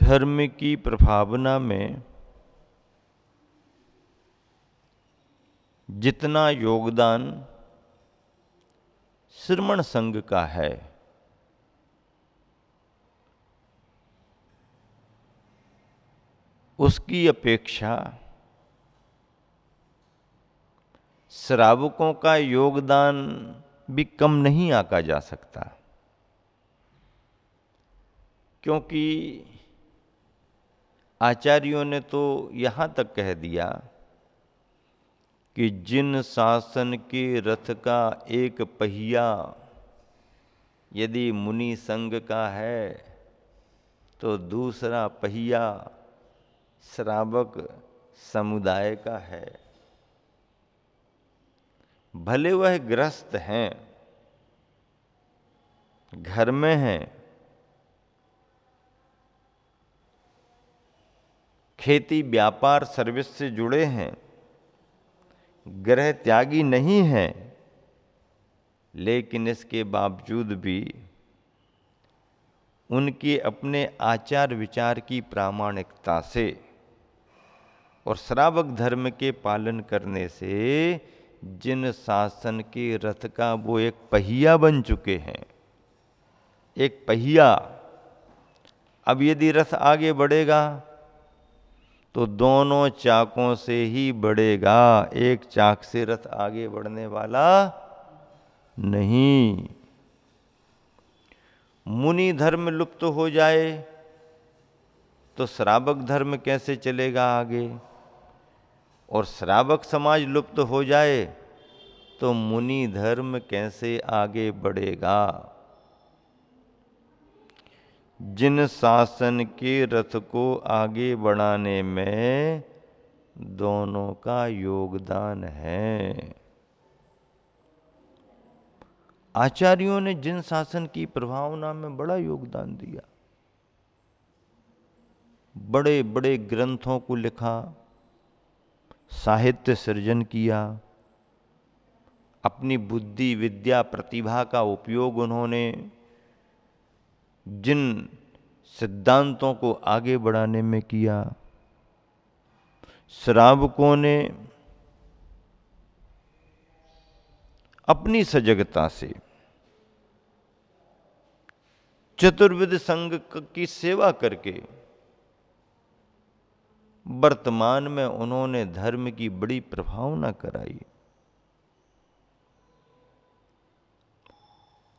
धर्म की प्रभावना में जितना योगदान श्रमण संघ का है, उसकी अपेक्षा श्रावकों का योगदान भी कम नहीं आंका जा सकता, क्योंकि आचार्यों ने तो यहाँ तक कह दिया कि जिन शासन के रथ का एक पहिया यदि मुनि संघ का है तो दूसरा पहिया श्रावक समुदाय का है। भले वह गृहस्थ हैं, घर में हैं, खेती व्यापार सर्विस से जुड़े हैं, गृह त्यागी नहीं हैं, लेकिन इसके बावजूद भी उनके अपने आचार विचार की प्रामाणिकता से और श्रावक धर्म के पालन करने से जिन शासन के रथ का वो एक पहिया बन चुके हैं, एक पहिया, अब यदि रथ आगे बढ़ेगा तो दोनों चाकों से ही बढ़ेगा, एक चाक से रथ आगे बढ़ने वाला नहीं। मुनि धर्म लुप्त हो जाए तो श्रावक धर्म कैसे चलेगा आगे, और श्रावक समाज लुप्त हो जाए तो मुनि धर्म कैसे आगे बढ़ेगा। जिन शासन के रथ को आगे बढ़ाने में दोनों का योगदान है। आचार्यों ने जिन शासन की प्रभावना में बड़ा योगदान दिया, बड़े बड़े ग्रंथों को लिखा, साहित्य सृजन किया, अपनी बुद्धि विद्या प्रतिभा का उपयोग उन्होंने जिन सिद्धांतों को आगे बढ़ाने में किया, श्रावकों ने अपनी सजगता से चतुर्विध संघ की सेवा करके वर्तमान में उन्होंने धर्म की बड़ी प्रभावना कराई।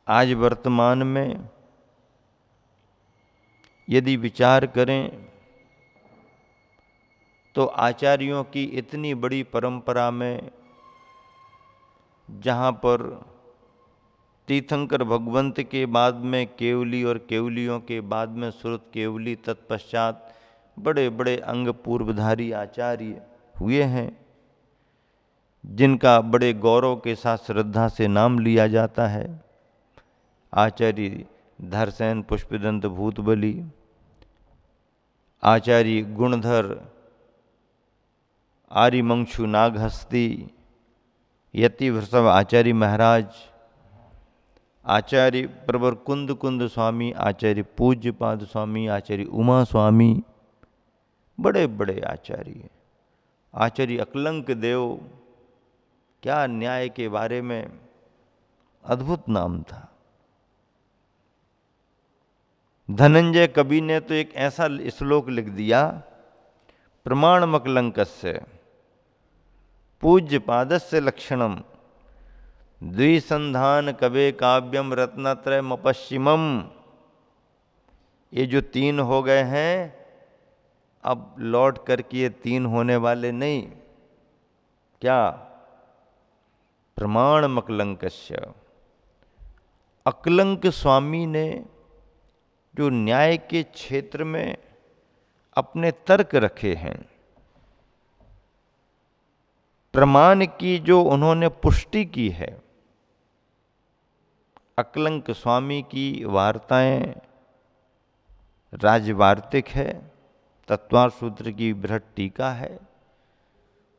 आज वर्तमान में यदि विचार करें तो आचार्यों की इतनी बड़ी परंपरा में, जहाँ पर तीर्थंकर भगवंत के बाद में केवली और केवलियों के बाद में श्रुत केवली, तत्पश्चात बड़े बड़े अंग पूर्वधारी आचार्य हुए हैं, जिनका बड़े गौरव के साथ श्रद्धा से नाम लिया जाता है। आचार्य धरसेन पुष्पदंत भूतबली, आचार्य गुणधर आर्यमंशु नागहस्ती, यति वृषभ आचार्य महाराज, आचार्य प्रवर कुंद कुंद स्वामी, आचार्य पूज्यपाद स्वामी, आचार्य उमा स्वामी, बड़े बड़े आचार्य। आचार्य अकलंक देव, क्या न्याय के बारे में अद्भुत नाम था। धनंजय कवि ने तो एक ऐसा श्लोक लिख दिया, प्रमाणमकलंकस्य पूज्यपादस्य लक्षणम द्विसंधान कवे काव्यम रत्नत्रय मपश्चिमम। ये जो तीन हो गए हैं, अब लौट करके ये तीन होने वाले नहीं। क्या? प्रमाणमकलंकस्य। अकलंक स्वामी ने जो न्याय के क्षेत्र में अपने तर्क रखे हैं, प्रमाण की जो उन्होंने पुष्टि की है, अकलंक स्वामी की वार्ताएं राजवार्तिक है, तत्वार सूत्र की बृहद टीका है,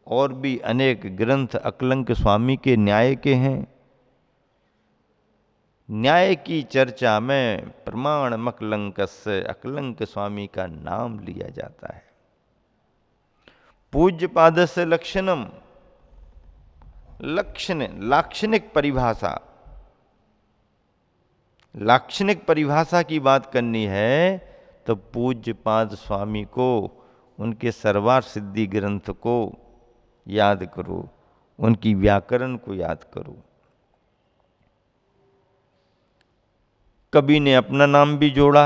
और भी अनेक ग्रंथ अकलंक स्वामी के न्याय के हैं। न्याय की चर्चा में प्रमाण मकलंकस्य अकलंक स्वामी का नाम लिया जाता है। पूज्य पादस्य लक्षणम, लाक्षणिक परिभाषा, लाक्षणिक परिभाषा की बात करनी है तो पूज्य पाद स्वामी को, उनके सर्वार्थ सिद्धि ग्रंथ को याद करो, उनकी व्याकरण को याद करो। कवि ने अपना नाम भी जोड़ा,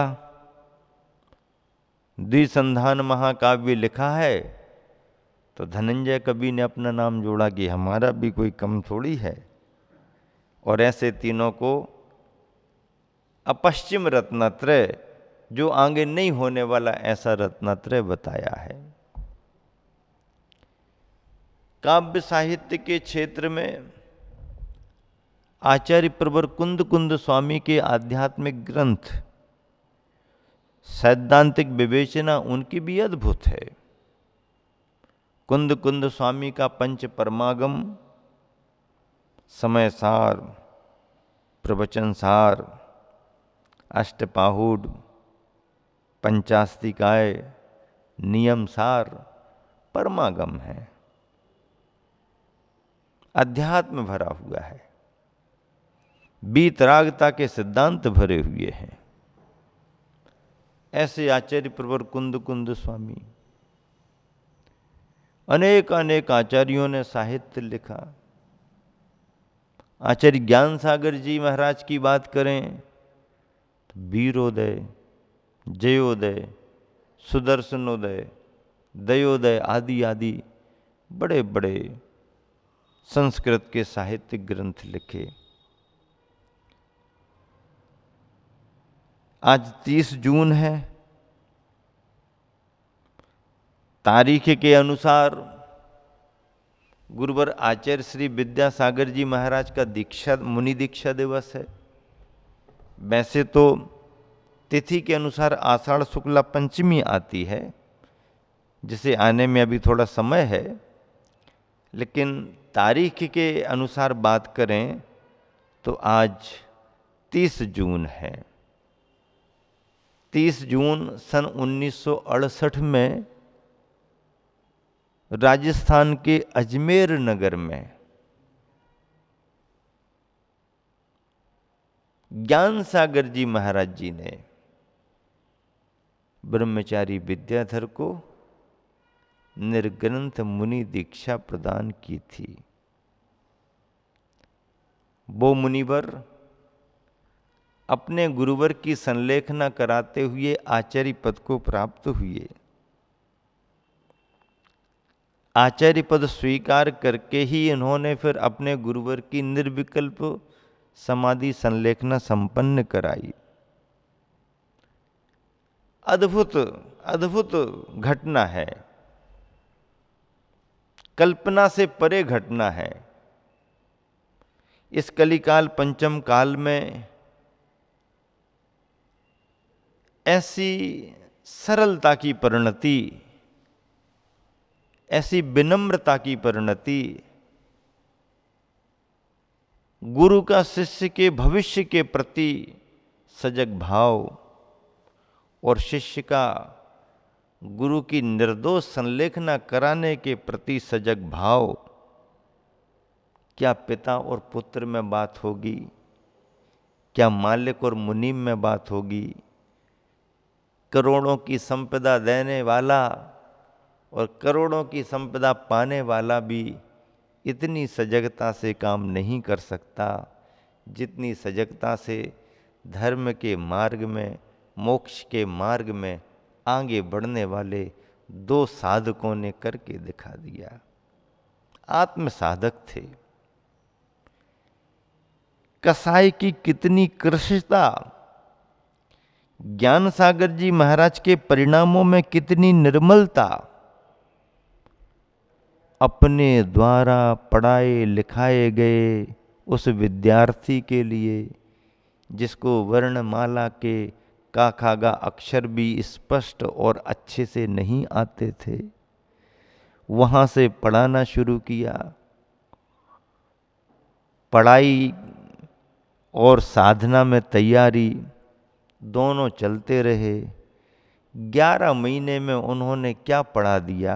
द्विसंधान महाकाव्य लिखा है तो धनंजय कवि ने अपना नाम जोड़ा कि हमारा भी कोई कम थोड़ी है। और ऐसे तीनों को अपश्चिम रत्नत्रय, जो आगे नहीं होने वाला ऐसा रत्नत्रय बताया है। काव्य साहित्य के क्षेत्र में आचार्य प्रवर कुंद स्वामी के आध्यात्मिक ग्रंथ, सैद्धांतिक विवेचना उनकी भी अद्भुत है। कुंद स्वामी का पंच परमागम, समय सार, प्रवचन सार, अष्टपाहुड, पंचास्तिकाय, नियम सार परमागम है, अध्यात्म भरा हुआ है, बीतरागता के सिद्धांत भरे हुए हैं। ऐसे आचार्य प्रवर कुंद स्वामी, अनेक आचार्यों ने साहित्य लिखा। आचार्य ज्ञान सागर जी महाराज की बात करें तो वीरोदय, जयोदय, सुदर्शनोदय, दयोदय आदि आदि बड़े बड़े संस्कृत के साहित्यिक ग्रंथ लिखे। आज 30 जून है। तारीख के अनुसार गुरुवर आचार्य श्री विद्यासागर जी महाराज का दीक्षा, मुनि दीक्षा दिवस है। वैसे तो तिथि के अनुसार आषाढ़ शुक्ला पंचमी आती है, जिसे आने में अभी थोड़ा समय है, लेकिन तारीख के अनुसार बात करें तो आज 30 जून है। 30 जून सन 1968 में राजस्थान के अजमेर नगर में ज्ञान सागर जी महाराज जी ने ब्रह्मचारी विद्याधर को निर्ग्रंथ मुनि दीक्षा प्रदान की थी। वो मुनिवर अपने गुरुवर की संलेखना कराते हुए आचार्य पद को प्राप्त हुए। आचार्य पद स्वीकार करके ही इन्होंने फिर अपने गुरुवर की निर्विकल्प समाधि संलेखना संपन्न कराई। अद्भुत अद्भुत घटना है, कल्पना से परे घटना है। इस कलिकाल पंचम काल में ऐसी सरलता की परिणति, ऐसी विनम्रता की परिणति, गुरु का शिष्य के भविष्य के प्रति सजग भाव और शिष्य का गुरु की निर्दोष संलेखना कराने के प्रति सजग भाव, क्या पिता और पुत्र में बात होगी? क्या मालिक और मुनीम में बात होगी? करोड़ों की संपदा देने वाला और करोड़ों की संपदा पाने वाला भी इतनी सजगता से काम नहीं कर सकता जितनी सजगता से धर्म के मार्ग में, मोक्ष के मार्ग में आगे बढ़ने वाले दो साधकों ने करके दिखा दिया। आत्म साधक थे। कसाई की कितनी कृशता, ज्ञान सागर जी महाराज के परिणामों में कितनी निर्मलता। अपने द्वारा पढ़ाए लिखाए गए उस विद्यार्थी के लिए जिसको वर्णमाला के का खागा अक्षर भी स्पष्ट और अच्छे से नहीं आते थे, वहाँ से पढ़ाना शुरू किया। पढ़ाई और साधना में तैयारी दोनों चलते रहे। 11 महीने में उन्होंने क्या पढ़ा दिया,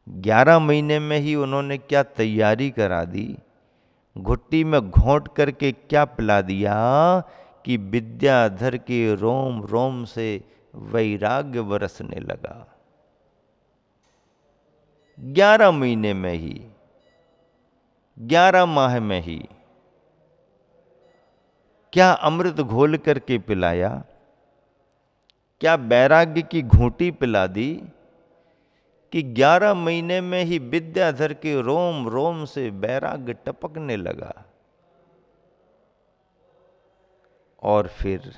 11 महीने में ही उन्होंने क्या तैयारी करा दी, घुट्टी में घोंट करके क्या पिला दिया कि विद्याधर के रोम रोम से वैराग्य बरसने लगा। 11 महीने में ही, 11 माह में ही क्या अमृत घोल करके पिलाया, क्या वैराग्य की घूंटी पिला दी कि 11 महीने में ही विद्याधर के रोम रोम से वैराग्य टपकने लगा। और फिर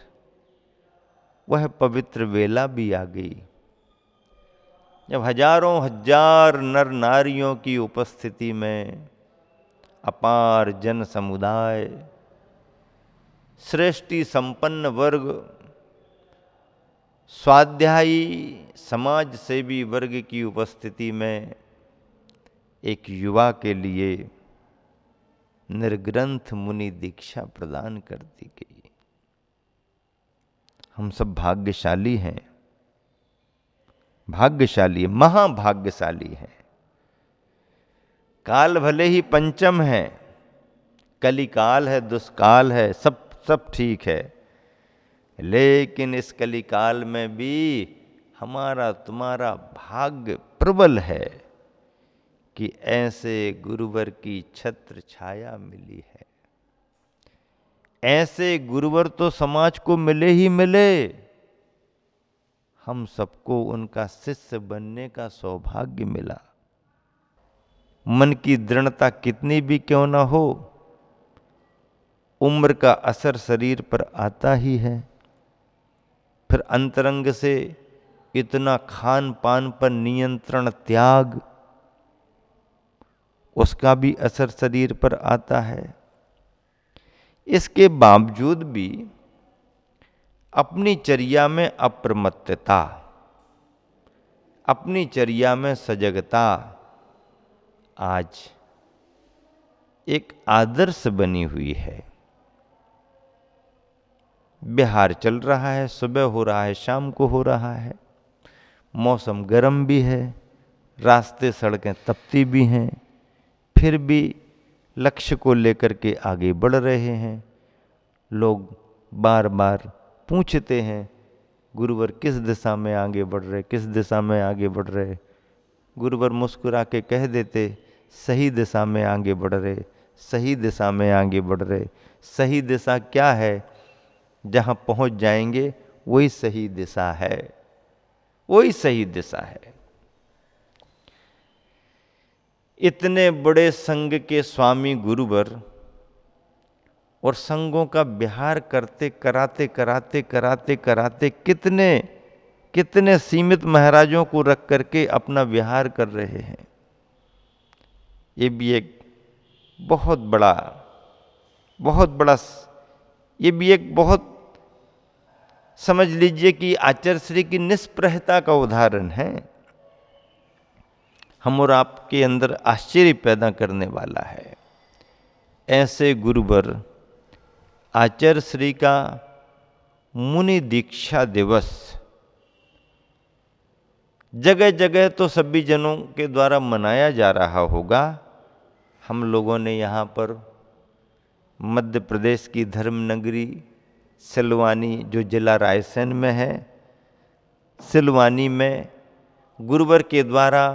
वह पवित्र वेला भी आ गई जब हजारों हजार नर नारियों की उपस्थिति में अपार जन समुदाय, श्रेष्ठी संपन्न वर्ग, स्वाध्यायी समाज सेवी वर्ग की उपस्थिति में एक युवा के लिए निर्ग्रंथ मुनि दीक्षा प्रदान कर दी गई। हम सब भाग्यशाली हैं, भाग्यशाली, महाभाग्यशाली हैं। काल भले ही पंचम है, कलिकाल है, दुष्काल है, सब ठीक है, लेकिन इस कलिकाल में भी हमारा तुम्हारा भाग्य प्रबल है कि ऐसे गुरुवर की छत्र छाया मिली है। ऐसे गुरुवर तो समाज को मिले ही मिले, हम सबको उनका शिष्य बनने का सौभाग्य मिला। मन की दृढ़ता कितनी भी क्यों ना हो, उम्र का असर शरीर पर आता ही है। फिर अंतरंग से इतना खान पान पर नियंत्रण त्याग, उसका भी असर शरीर पर आता है। इसके बावजूद भी अपनी चर्या में अप्रमत्तता, अपनी चर्या में सजगता आज एक आदर्श बनी हुई है। बिहार चल रहा है, सुबह हो रहा है, शाम को हो रहा है, मौसम गर्म भी है, रास्ते सड़कें तपती भी हैं, फिर भी लक्ष्य को लेकर के आगे बढ़ रहे हैं। लोग बार बार पूछते हैं, गुरुवर किस दिशा में आगे बढ़ रहे, किस दिशा में आगे बढ़ रहे। गुरुवर मुस्कुरा के कह देते, सही दिशा में आगे बढ़ रहे, सही दिशा में आगे बढ़ रहे। सही दिशा क्या है? जहाँ पहुँच जाएंगे वही सही दिशा है, वही सही दिशा है। इतने बड़े संघ के स्वामी गुरुवर और संघों का विहार करते कराते कराते कराते कराते कितने सीमित महाराजों को रख करके अपना विहार कर रहे हैं। ये भी एक बहुत बड़ा ये भी एक बहुत समझ लीजिए कि आचार्य श्री की निष्प्रहता का उदाहरण है। हम और आपके अंदर आश्चर्य पैदा करने वाला है। ऐसे गुरुवर आचार्य श्री का मुनि दीक्षा दिवस जगह जगह तो सभी जनों के द्वारा मनाया जा रहा होगा। हम लोगों ने यहाँ पर मध्य प्रदेश की धर्म नगरी सिलवानी, जो जिला रायसेन में है, सिलवानी में गुरुवर के द्वारा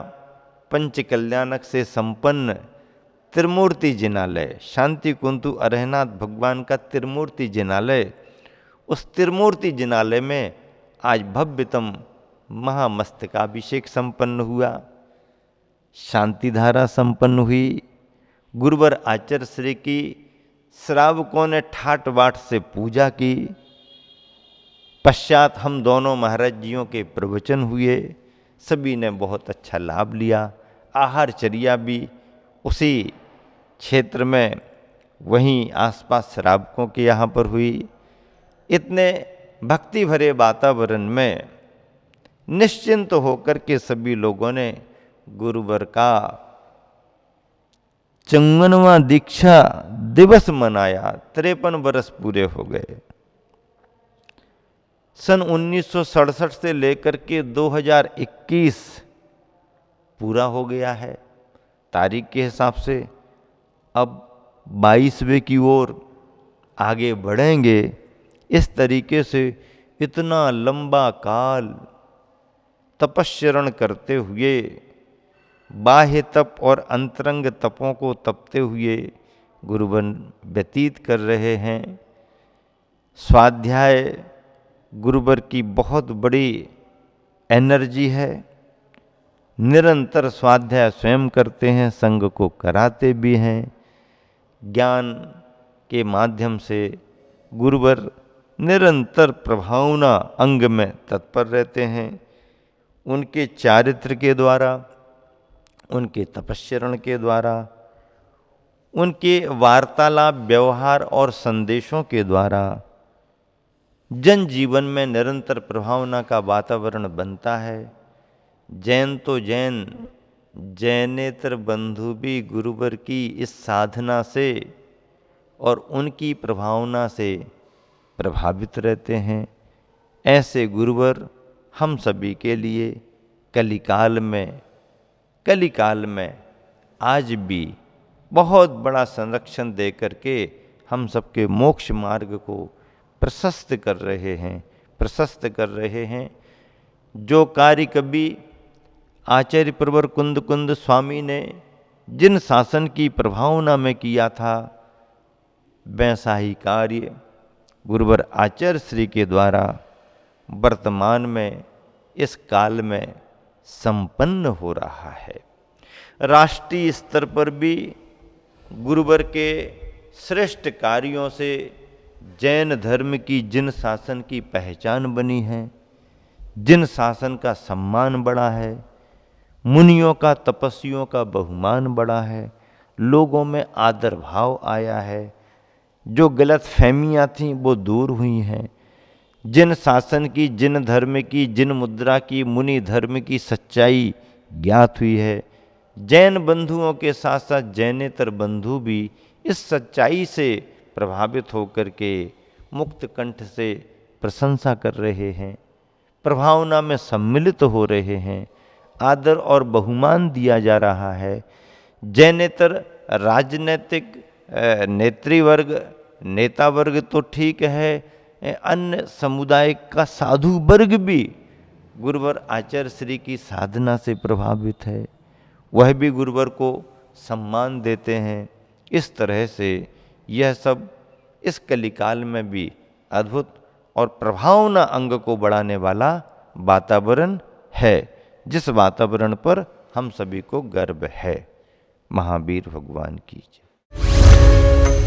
पंच कल्याणक से संपन्न त्रिमूर्ति जिनालय, शांति कुंतु अरहनाथ भगवान का त्रिमूर्ति जिनालय, उस त्रिमूर्ति जिनालय में आज भव्यतम महामस्तकाभिषेक संपन्न हुआ, शांति धारा संपन्न हुई। गुरुवर आचार्य श्री की श्रावकों ने ठाट बाट से पूजा की। पश्चात हम दोनों महाराज जियों के प्रवचन हुए, सभी ने बहुत अच्छा लाभ लिया। आहार चर्या भी उसी क्षेत्र में, वहीं आसपास श्रावकों के यहाँ पर हुई। इतने भक्ति भरे वातावरण में निश्चिंत होकर के सभी लोगों ने गुरुवर का 54वां दीक्षा दिवस मनाया, 53 वर्ष पूरे हो गए। सन 1967 से लेकर के 2021 पूरा हो गया है तारीख के हिसाब से। अब 22वें की ओर आगे बढ़ेंगे। इस तरीके से इतना लंबा काल तपस्चरण करते हुए, बाह्य तप और अंतरंग तपों को तपते हुए गुरुवन व्यतीत कर रहे हैं। स्वाध्याय गुरुवर की बहुत बड़ी एनर्जी है। निरंतर स्वाध्याय स्वयं करते हैं, संग को कराते भी हैं। ज्ञान के माध्यम से गुरुवर निरंतर प्रभावना अंग में तत्पर रहते हैं। उनके चारित्र के द्वारा, उनके तपस्चरण के द्वारा, उनके वार्तालाप, व्यवहार और संदेशों के द्वारा जन जीवन में निरंतर प्रभावना का वातावरण बनता है। जैन तो जैन, जैनेतर बंधु भी गुरुवर की इस साधना से और उनकी प्रभावना से प्रभावित रहते हैं। ऐसे गुरुवर हम सभी के लिए कलिकाल में आज भी बहुत बड़ा संरक्षण दे करके हम सबके मोक्ष मार्ग को प्रशस्त कर रहे हैं। जो कार्य कभी आचार्य प्रवर कुंद स्वामी ने जिन शासन की प्रभावना में किया था, वैसा ही कार्य गुरुवर आचार्य श्री के द्वारा वर्तमान में इस काल में संपन्न हो रहा है। राष्ट्रीय स्तर पर भी गुरुवर के श्रेष्ठ कार्यों से जैन धर्म की जिन शासन की पहचान बनी है, जिन शासन का सम्मान बढ़ा है, मुनियों का, तपस्वियों का बहुमान बढ़ा है, लोगों में आदर भाव आया है, जो गलत फहमियाँ थीं वो दूर हुई हैं। जिन शासन की, जिन धर्म की, जिन मुद्रा की, मुनि धर्म की सच्चाई ज्ञात हुई है, जैन बंधुओं के साथ साथ जैनेतर बंधु भी इस सच्चाई से प्रभावित होकर के मुक्त कंठ से प्रशंसा कर रहे हैं, प्रभावना में सम्मिलित हो रहे हैं, आदर और बहुमान दिया जा रहा है। जैनेतर राजनीतिक नेतृवर्ग, नेता वर्ग तो ठीक है, अन्य समुदाय का साधु वर्ग भी गुरुवर आचार्य श्री की साधना से प्रभावित है। वह भी गुरुवर को सम्मान देते हैं। इस तरह से यह सब इस कलिकाल में भी अद्भुत और प्रभावना अंग को बढ़ाने वाला वातावरण है, जिस वातावरण पर हम सभी को गर्व है। महावीर भगवान की जय।